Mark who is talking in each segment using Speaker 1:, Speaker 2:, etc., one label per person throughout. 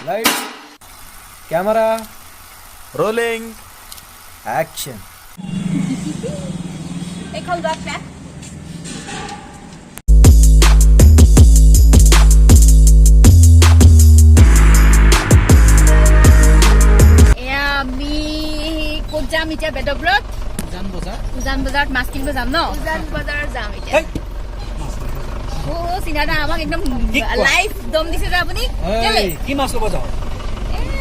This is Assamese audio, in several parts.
Speaker 1: Light. Camera.
Speaker 2: Rolling.
Speaker 1: Action.
Speaker 3: এখন ব্লগটা আমি ক'ত যাম এতিয়া বেদব্ৰত উজান বজাৰত মাছ কিনিব যাম ন উজান বজাৰত যাম এতিয়া ও চিনাদা আমাক একদম লাইভ দম দিছে যে আপুনি
Speaker 1: কি মাছ ল'ব যাও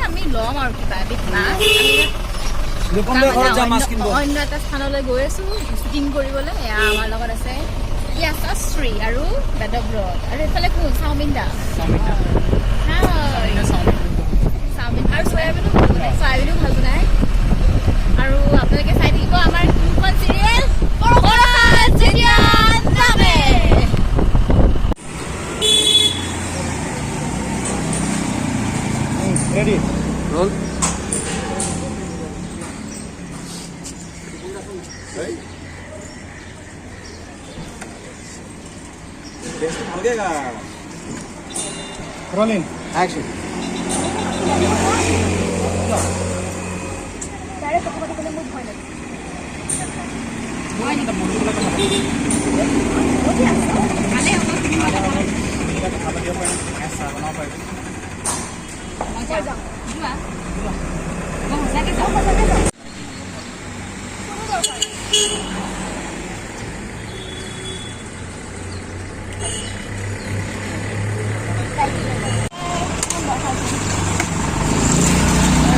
Speaker 3: আমি ল'ম আৰু কিবা এবিধ মাছ অন্য এটা স্থানলৈ গৈ আছো শ্বুটিং কৰিবলৈ এয়া আমাৰ লগত আছে শ্ৰী আৰু বেদব্ৰত আৰু এইফালে কোন চাওমিন দা চাওমিন আৰু চয়াবিনো ভাল বনাই আৰু আপোনালোকে চাই থাকিব আমাৰ কোনখন serial
Speaker 1: Ready. Roll. Ready? Rolling. Action.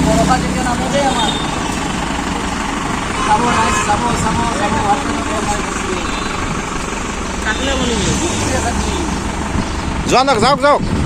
Speaker 1: Boroxa jatiya namo de amar. Samo.
Speaker 2: Janak, jauh.